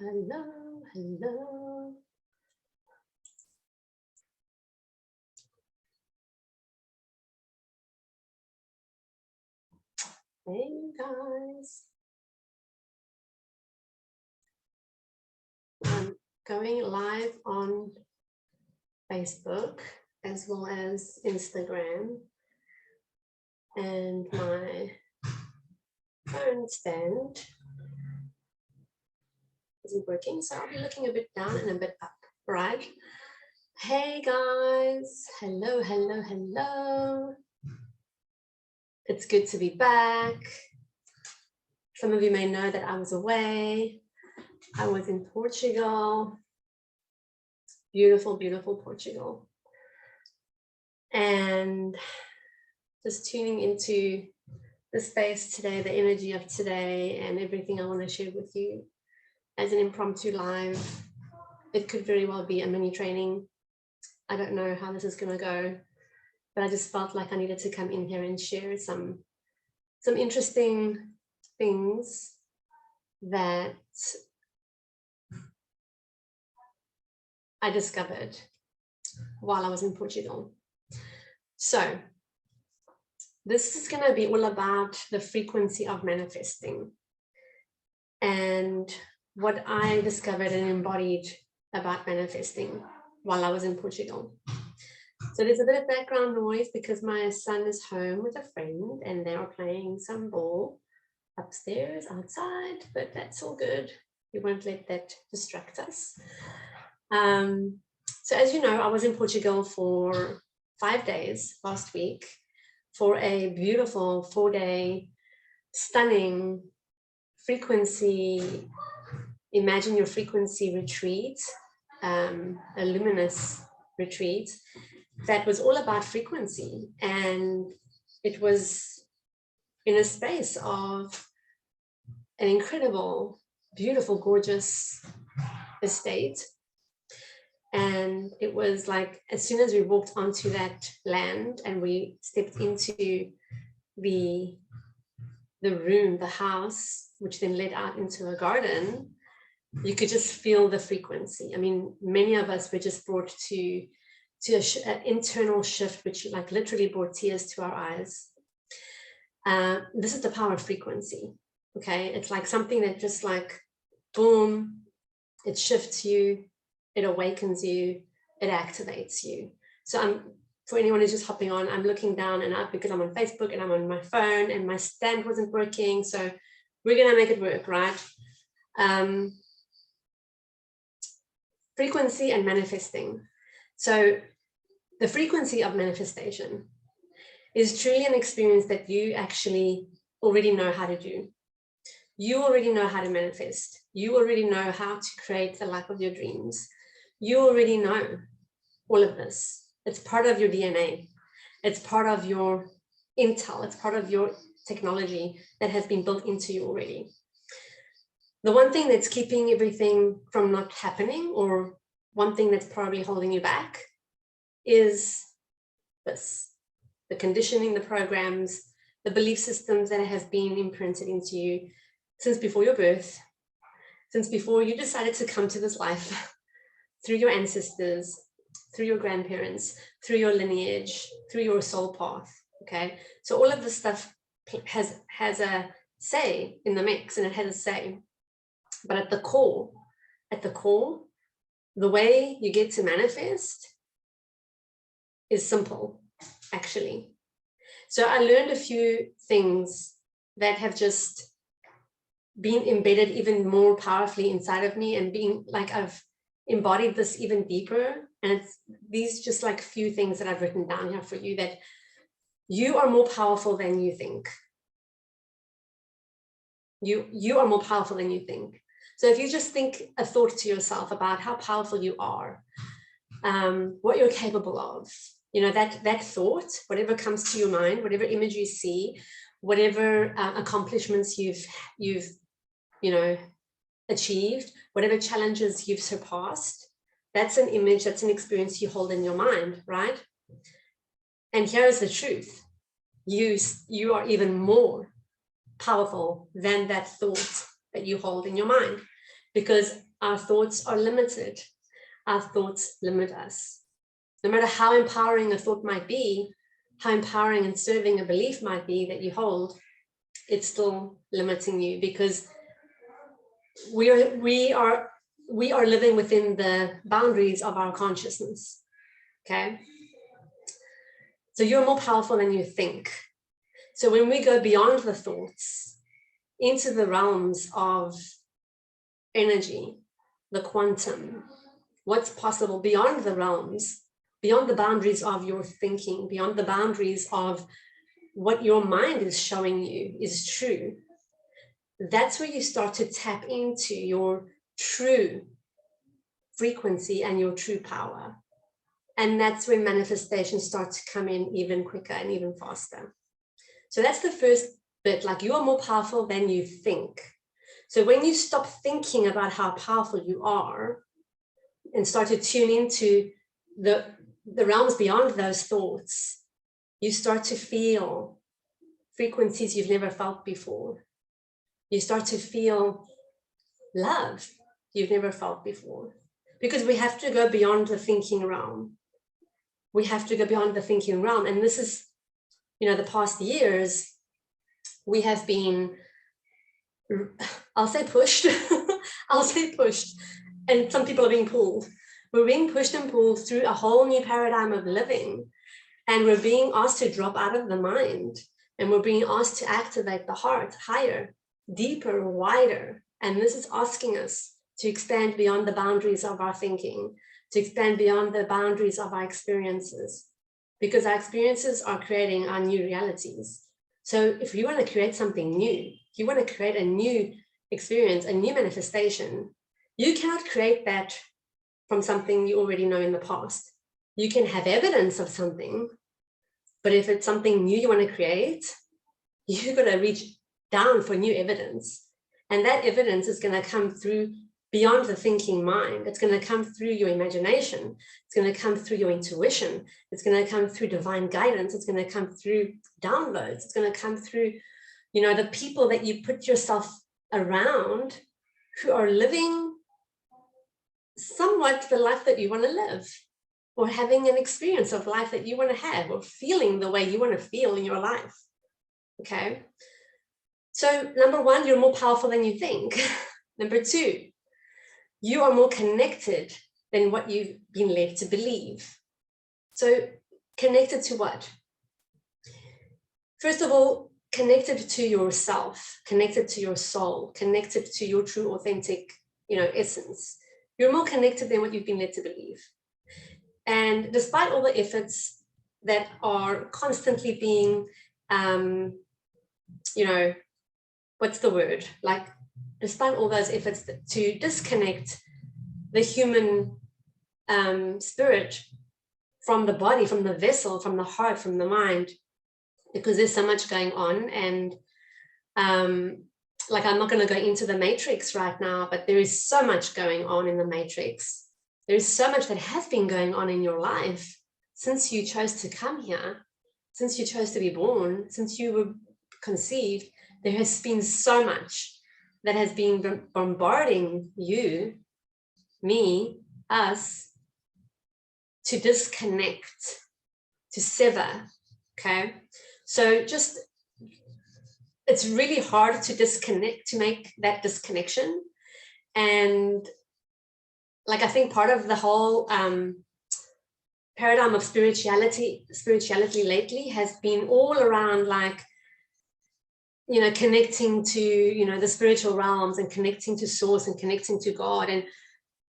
hello, hello. Hey, you guys. I'm going live on Facebook as well as Instagram, and my phone stand isn't working, so I'll be looking a bit down and a bit up, right? Hey guys, hello, hello, hello. It's good to be back. Some of you may know that I was away. I was in Portugal. Beautiful, beautiful Portugal. And just tuning into the space today, the energy of today, and everything I want to share with you as an impromptu live. It could very well be a mini training. I don't know how this is going to go, but I just felt like I needed to come in here and share some interesting things that I discovered while I was in Portugal. So this is going to be all about the frequency of manifesting and what I discovered and embodied about manifesting while I was in Portugal. So there's a bit of background noise because my son is home with a friend and they are playing some ball upstairs outside, but that's all good. We won't let that distract us. So as you know, I was in Portugal for 5 days last week for a beautiful 4-day stunning frequency, imagine your frequency retreat, a luminous retreat that was all about frequency. And it was in a space of an incredible, beautiful, gorgeous estate. And it was like, as soon as we walked onto that land and we stepped into the room, the house, which then led out into a garden, you could just feel the frequency. I mean, many of us were just brought to an internal shift, which like literally brought tears to our eyes. This is the power of frequency. Okay, it's like something that just like, boom, it shifts you, it awakens you, it activates you. So for anyone who's just hopping on, I'm looking down and up because I'm on Facebook and I'm on my phone and my stand wasn't working. So we're gonna make it work, right? Frequency and manifesting. So the frequency of manifestation is truly an experience that you actually already know how to do. You already know how to manifest. You already know how to create the life of your dreams. You already know all of this. It's part of your DNA. It's part of your intel. It's part of your technology that has been built into you already. The one thing that's keeping everything from not happening, or one thing that's probably holding you back, is this: the conditioning, the programs, the belief systems that have been imprinted into you since before your birth, since before you decided to come to this life, through your ancestors, through your grandparents, through your lineage, through your soul path. Okay, so all of this stuff has a say in the mix, and it has a say. But at the core, the way you get to manifest is simple, actually. So I learned a few things that have just been embedded even more powerfully inside of me, and being like, I've embodied this even deeper. And it's these just like few things that I've written down here for you, that you are more powerful than you think. You are more powerful than you think. So if you just think a thought to yourself about how powerful you are, what you're capable of, you know, that thought, whatever comes to your mind, whatever image you see, whatever accomplishments you've you know, achieved, whatever challenges you've surpassed, that's an image, that's an experience you hold in your mind, right? And here's the truth: you are even more powerful than that thought that you hold in your mind. because our thoughts are limited. Our thoughts limit us. No matter how empowering a thought might be, how empowering and serving a belief might be that you hold, it's still limiting you, because we are living within the boundaries of our consciousness. Okay, so you're more powerful than you think. So when we go beyond the thoughts into the realms of energy, the quantum, what's possible beyond the realms, beyond the boundaries of your thinking, beyond the boundaries of what your mind is showing you is true, that's where you start to tap into your true frequency and your true power. And that's when manifestations start to come in even quicker and even faster. So that's the first bit, like you are more powerful than you think. So when you stop thinking about how powerful you are and start to tune into the realms beyond those thoughts, you start to feel frequencies you've never felt before. You start to feel love you've never felt before, because we have to go beyond the thinking realm. We have to go beyond the thinking realm. And this is, the past years, we have been, I'll say pushed, I'll say pushed, and some people are being pulled. We're being pushed and pulled through a whole new paradigm of living. And we're being asked to drop out of the mind. And we're being asked to activate the heart higher, deeper, wider. And this is asking us to expand beyond the boundaries of our thinking, to expand beyond the boundaries of our experiences, because our experiences are creating our new realities. So if you want to create something new, if you want to create a new experience, a new manifestation, you cannot create that from something you already know in the past. You can have evidence of something, but if it's something new you want to create, you've got to reach down for new evidence. And that evidence is going to come through beyond the thinking mind. It's going to come through your imagination. It's going to come through your intuition. It's going to come through divine guidance. It's going to come through downloads. It's going to come through, the people that you put yourself around who are living somewhat the life that you want to live, or having an experience of life that you want to have, or feeling the way you want to feel in your life. Okay. So number one, you're more powerful than you think. Number two, you are more connected than what you've been led to believe. So connected to what? First of all, connected to yourself, connected to your soul, connected to your true, authentic, essence. You're more connected than what you've been led to believe. And despite all the efforts that are constantly being, what's the word? Like, despite all those efforts to disconnect the human spirit from the body, from the vessel, from the heart, from the mind, because there's so much going on. And I'm not going to go into the matrix right now, but there is so much going on in the matrix. There's so much that has been going on in your life since you chose to come here, since you chose to be born, since you were conceived. There has been so much that has been bombarding you, me, us, to disconnect, to sever. Okay. So it's really hard to disconnect, to make that disconnection. And I think part of the whole paradigm of spirituality lately has been all around connecting to, the spiritual realms, and connecting to source, and connecting to God. And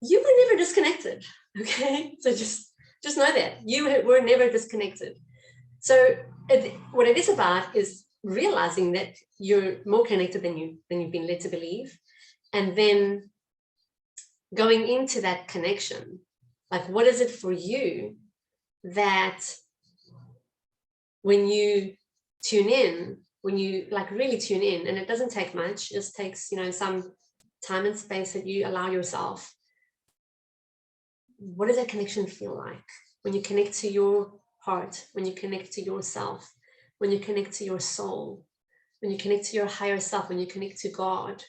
you were never disconnected. Okay. So just know that you were never disconnected. So what it is about is realizing that you're more connected than you've been led to believe, and then going into that connection. What is it for you that when you tune in, when you really tune in, and it doesn't take much, it just takes, some time and space that you allow yourself. What does that connection feel like when you connect to your heart, when you connect to yourself, when you connect to your soul, when you connect to your higher self, when you connect to God?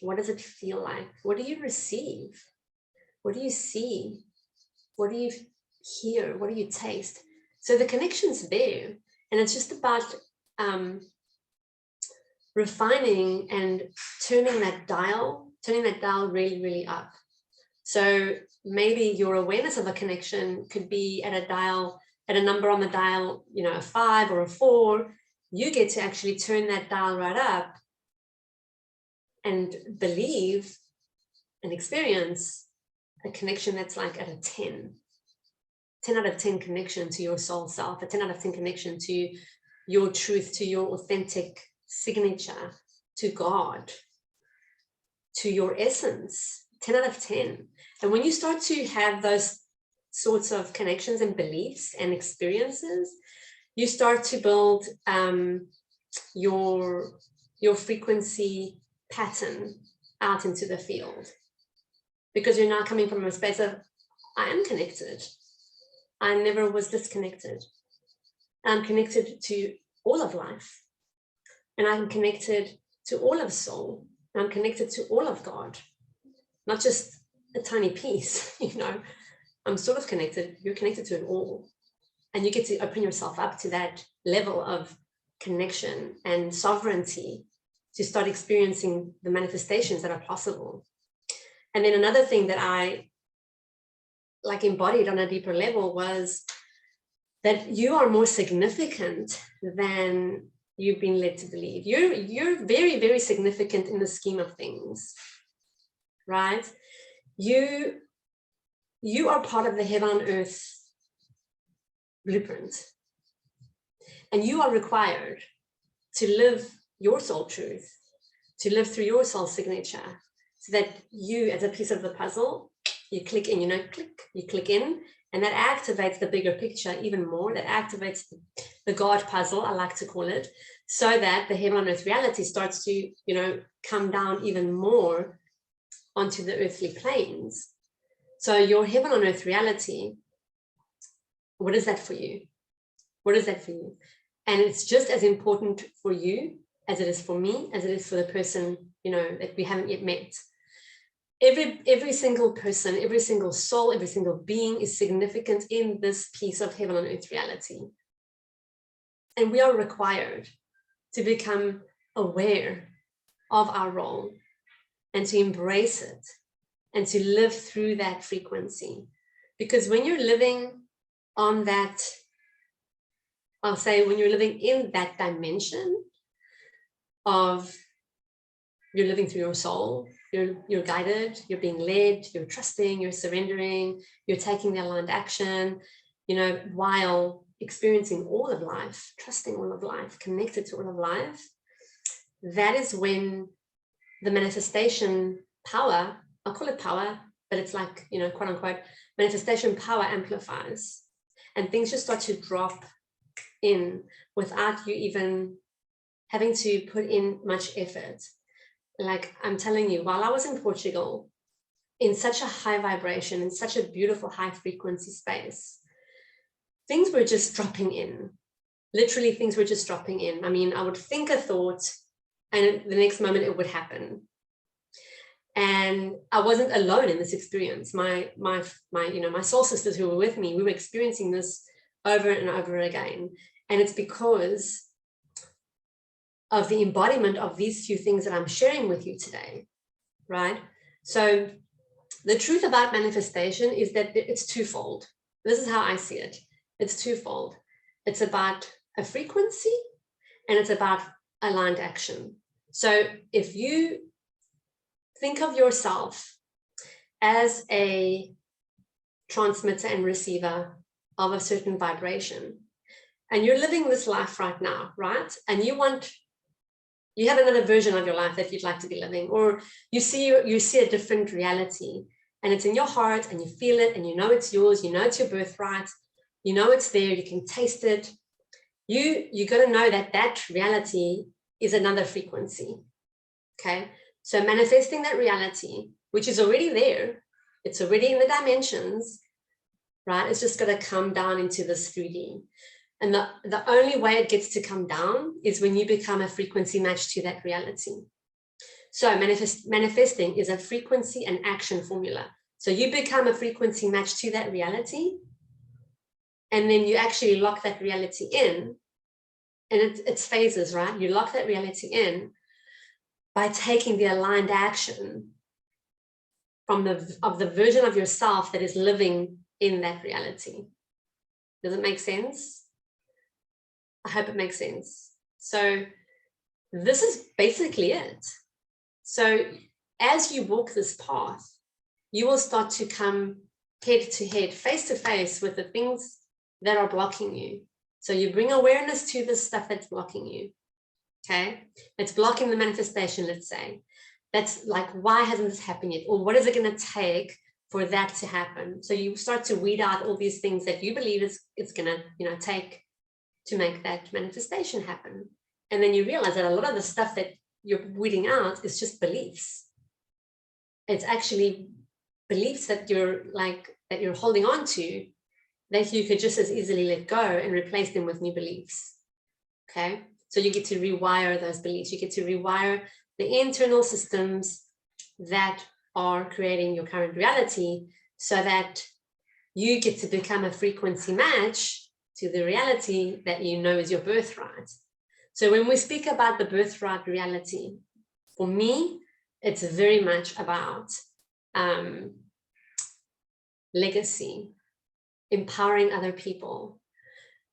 What does it feel like? What do you receive? What do you see? What do you hear? What do you taste? So the connection's there, and it's just about refining and turning that dial really, really up. So maybe your awareness of a connection could be at a number on the dial, you know, a 5 or a 4. You get to actually turn that dial right up and believe and experience a connection that's like at a 10 out of 10 connection to your soul self, a 10 out of 10 connection to your truth, to your authentic signature, to God, to your essence. 10 out of 10. And when you start to have those sorts of connections and beliefs and experiences, you start to build your frequency pattern out into the field, because you're now coming from a space of, I am connected. I never was disconnected. I'm connected to all of life, and I'm connected to all of soul. I'm connected to all of God, not just a tiny piece, you know. I'm sort of connected. You're connected to it all. And you get to open yourself up to that level of connection and sovereignty to start experiencing the manifestations that are possible. And then another thing that I like embodied on a deeper level was that you are more significant than you've been led to believe. You're very, very significant in the scheme of things, right? You are part of the heaven on earth blueprint, and you are required to live your soul truth, to live through your soul signature, so that you, as a piece of the puzzle, you click in, you know, you click in, and that activates the bigger picture even more. That activates the God puzzle, I like to call it, so that the heaven on earth reality starts to, you know, come down even more onto the earthly planes. So your heaven on earth reality, what is that for you? What is that for you? And it's just as important for you as it is for me, as it is for the person, you know, that we haven't yet met. Every single person, every single soul, every single being is significant in this piece of heaven on earth reality. And we are required to become aware of our role and to embrace it and to live through that frequency. Because when you're living on that, I'll say when you're living in that dimension of, you're living through your soul, you're guided, you're being led, you're trusting, you're surrendering, you're taking the aligned action, you know, while experiencing all of life, trusting all of life, connected to all of life. That is when the manifestation power, I'll call it power, but it's like, you know, quote unquote, manifestation power amplifies, and things just start to drop in without you even having to put in much effort. Like I'm telling you, while I was in Portugal, in such a high vibration, in such a beautiful high frequency space, things were just dropping in. Literally, things were just dropping in. I mean, I would think a thought, and the next moment it would happen. And I wasn't alone in this experience. My you know, my soul sisters who were with me, we were experiencing this over and over again. And it's because of the embodiment of these few things that I'm sharing with you today, right? So the truth about manifestation is that it's twofold. This is how I see it. It's twofold. It's about a frequency and it's about aligned action. So if you think of yourself as a transmitter and receiver of a certain vibration, and you're living this life right now, right? And you have another version of your life that you'd like to be living, or you see a different reality, and it's in your heart and you feel it and you know it's yours, you know it's your birthright, you know it's there, you can taste it. You got to know that that reality is another frequency, okay? So manifesting that reality, which is already there, it's already in the dimensions, right? It's just got to come down into this 3D. And the only way it gets to come down is when you become a frequency match to that reality. So manifesting is a frequency and action formula. So you become a frequency match to that reality, and then you actually lock that reality in, and it's phases, right? You lock that reality in by taking the aligned action from the version of yourself that is living in that reality. Does it make sense? I hope it makes sense. So this is basically it. So as you walk this path, you will start to come head to head, face to face with the things that are blocking you. So you bring awareness to the stuff that's blocking you. Okay, it's blocking the manifestation, let's say. That's like, why hasn't this happened yet? Or what is it going to take for that to happen? So you start to weed out all these things that you believe it's going to, take to make that manifestation happen. And then you realize that a lot of the stuff that you're weeding out is just beliefs. It's actually beliefs that you're holding on to, that you could just as easily let go and replace them with new beliefs. Okay, so you get to rewire those beliefs. You get to rewire the internal systems that are creating your current reality, so that you get to become a frequency match to the reality that you know is your birthright. So when we speak about the birthright reality, for me, it's very much about legacy, empowering other people,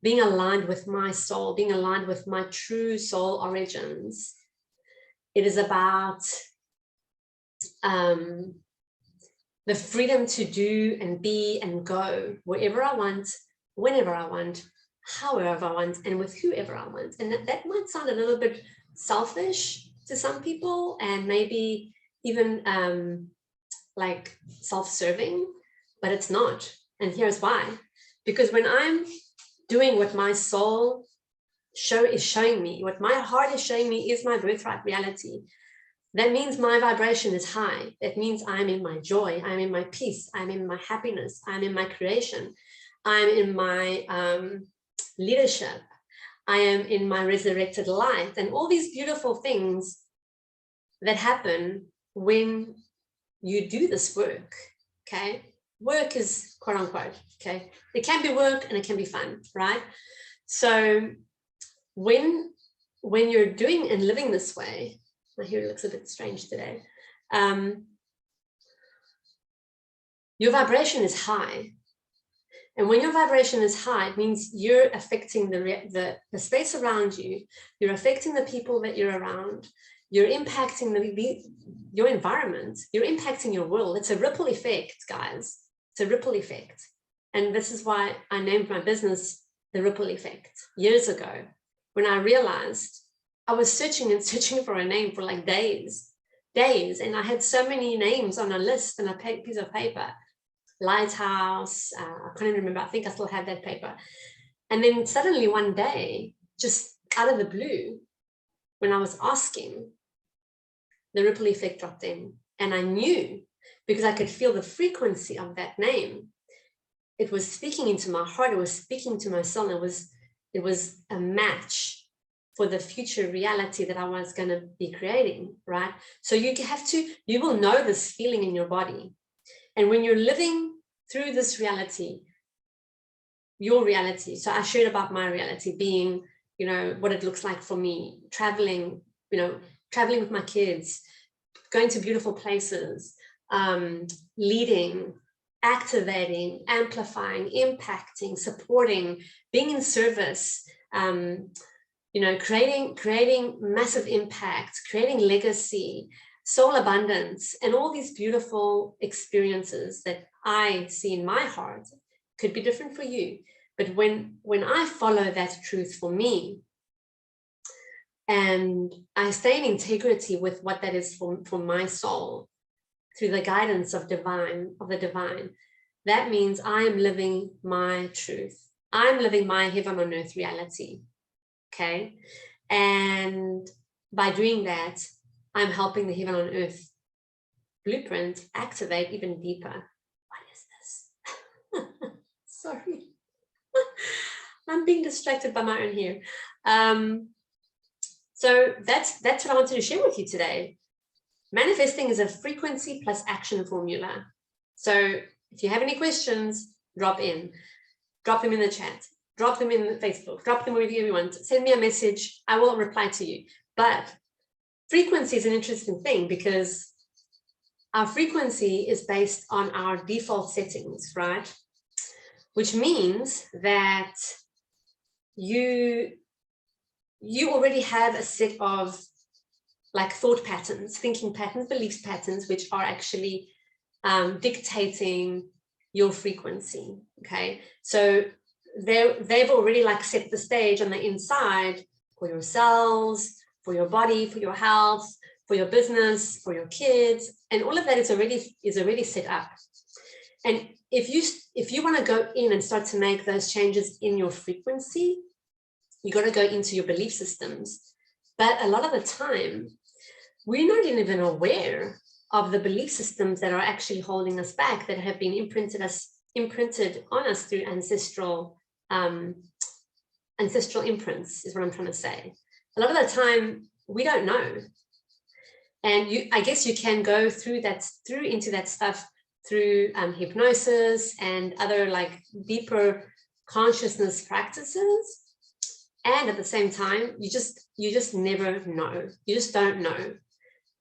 being aligned with my soul, being aligned with my true soul origins. It is about the freedom to do and be and go wherever I want, whenever I want, however I want, and with whoever I want. And that might sound a little bit selfish to some people, and maybe even like self-serving, but it's not. And here's why. Because when I'm doing what my soul is showing me, what my heart is showing me is my birthright reality, that means my vibration is high. That means I'm in my joy, I'm in my peace, I'm in my happiness, I'm in my creation, I'm in my leadership, I am in my resurrected light, and all these beautiful things that happen when you do this work. Okay, work is quote unquote, okay, it can be work and it can be fun, right? So when you're doing and living this way, my hair looks a bit strange today, your vibration is high. And when your vibration is high, it means you're affecting the space around you, you're affecting the people that you're around, you're impacting your environment, you're impacting your world. It's a ripple effect, guys. It's a ripple effect. And this is why I named my business The Ripple Effect years ago, when I realized I was searching and searching for a name for like days. And I had so many names on a list and a piece of paper. Lighthouse, I can't even remember, I think I still have that paper. And then suddenly one day, just out of the blue, when I was asking, the ripple effect dropped in. And I knew, because I could feel the frequency of that name. It was speaking into my heart, it was speaking to my soul. It was a match for the future reality that I was going to be creating, right? So you will know this feeling in your body. And when you're living through this reality, your reality, so I shared about my reality being, what it looks like for me, traveling with my kids, going to beautiful places, leading, activating, amplifying, impacting, supporting, being in service, creating massive impact, creating legacy, soul abundance, and all these beautiful experiences that I see in my heart. Could be different for you, but when I follow that truth for me, and I stay in integrity with what that is for my soul, through the guidance of the divine, that means I am living my truth. I'm living my heaven on earth reality. Okay, and by doing that, I'm helping the heaven on earth blueprint activate even deeper. What is this? Sorry. I'm being distracted by my own hair. So that's what I wanted to share with you today. Manifesting is a frequency plus action formula. So if you have any questions, drop them in the chat, drop them in Facebook, drop them wherever you want, send me a message, I will reply to you. But frequency is an interesting thing because our frequency is based on our default settings, right? Which means that you already have a set of like thought patterns, thinking patterns, beliefs patterns, which are actually dictating your frequency. Okay, so they've already like set the stage on the inside for your cells, for your body, for your health, for your business, for your kids, and all of that is already set up. And if you want to go in and start to make those changes in your frequency, you got to go into your belief systems. But a lot of the time, we're not even aware of the belief systems that are actually holding us back, that have been imprinted on us through ancestral imprints, is what I'm trying to say. A lot of the time, we don't know. And I guess you can go into that stuff through hypnosis and other like deeper consciousness practices. And at the same time, you just never know. You just don't know.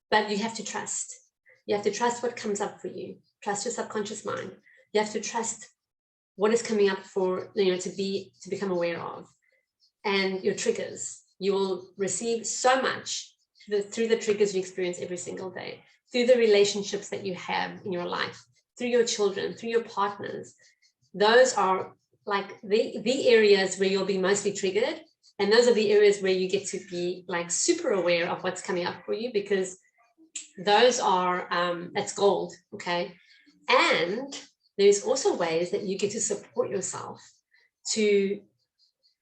But you have to trust. You have to trust what comes up for you. Trust your subconscious mind. You have to trust what is coming up for, to become aware of. And your triggers. You will receive so much through the triggers you experience every single day, through the relationships that you have in your life, through your children, through your partners. Those are like the areas where you'll be mostly triggered. And those are the areas where you get to be like super aware of what's coming up for you, because those are, that's gold, okay? And there's also ways that you get to support yourself to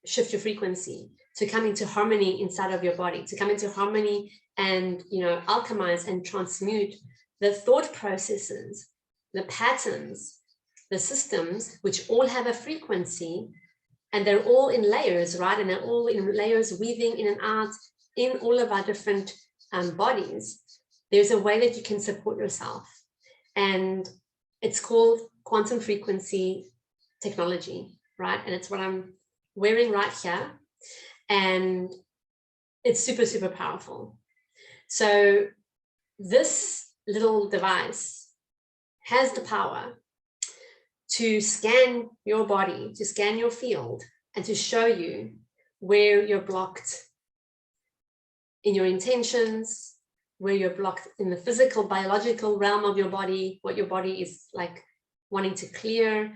shift your frequency, to come into harmony inside of your body, to come into harmony and, alchemize and transmute the thought processes, the patterns, the systems, which all have a frequency, and they're all in layers, right? And they're all in layers, weaving in and out in all of our different bodies. There's a way that you can support yourself, and it's called quantum frequency technology, right? And it's what I'm wearing right here, and it's super, super powerful. So this little device has the power to scan your body, to scan your field, and to show you where you're blocked in your intentions, where you're blocked in the physical, biological realm of your body, what your body is like wanting to clear.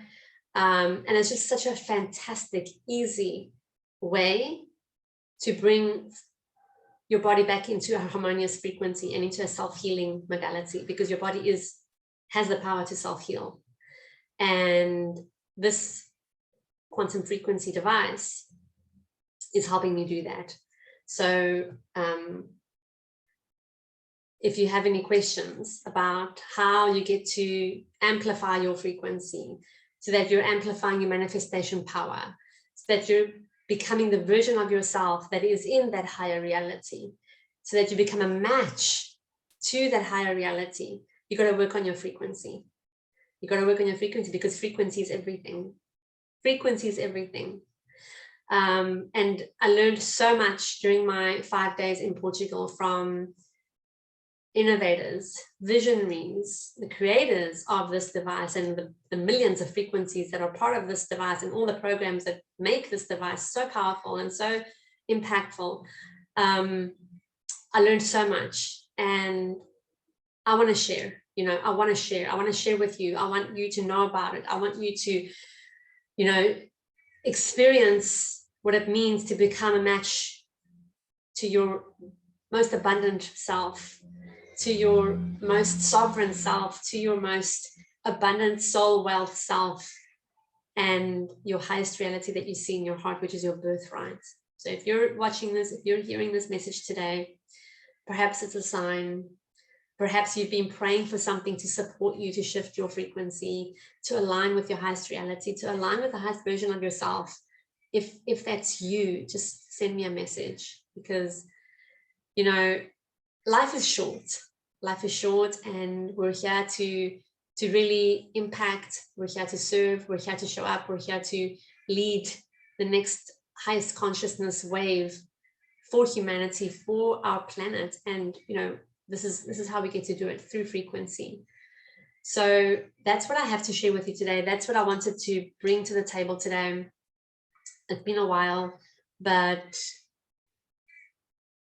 And it's just such a fantastic, easy way to bring your body back into a harmonious frequency and into a self-healing modality, because your body has the power to self-heal. And this quantum frequency device is helping me do that. So if you have any questions about how you get to amplify your frequency, so that you're amplifying your manifestation power, so that you're becoming the version of yourself that is in that higher reality, so that you become a match to that higher reality, you got to work on your frequency. You got to work on your frequency, because frequency is everything. Frequency is everything. And I learned so much during my 5 days in Portugal from innovators, visionaries, the creators of this device, and the millions of frequencies that are part of this device, and all the programs that make this device so powerful and so impactful. I learned so much, and I want to share. I want to share with you. I want you to know about it. I want you to, experience what it means to become a match to your most abundant self, to your most sovereign self, to your most abundant soul wealth self, and your highest reality that you see in your heart, which is your birthright. So if you're watching this, if you're hearing this message today, perhaps it's a sign. Perhaps you've been praying for something to support you to shift your frequency, to align with your highest reality, to align with the highest version of yourself. If that's you, just send me a message, because, life is short. life is short, and we're here to really impact. We're here to serve. We're here to show up. We're here to lead the next highest consciousness wave for humanity, for our planet. And this is how we get to do it, through frequency. So that's what I have to share with you today. That's what I wanted to bring to the table today. It's been a while, but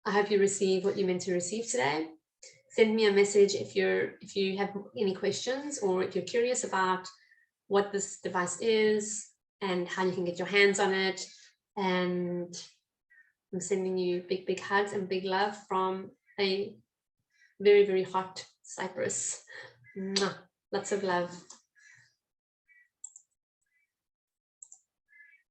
I hope you receive what you're meant to receive today. Send me a message if you have any questions, or if you're curious about what this device is and how you can get your hands on it. And I'm sending you big, big hugs and big love from a very, very hot Cyprus. Mwah. Lots of love.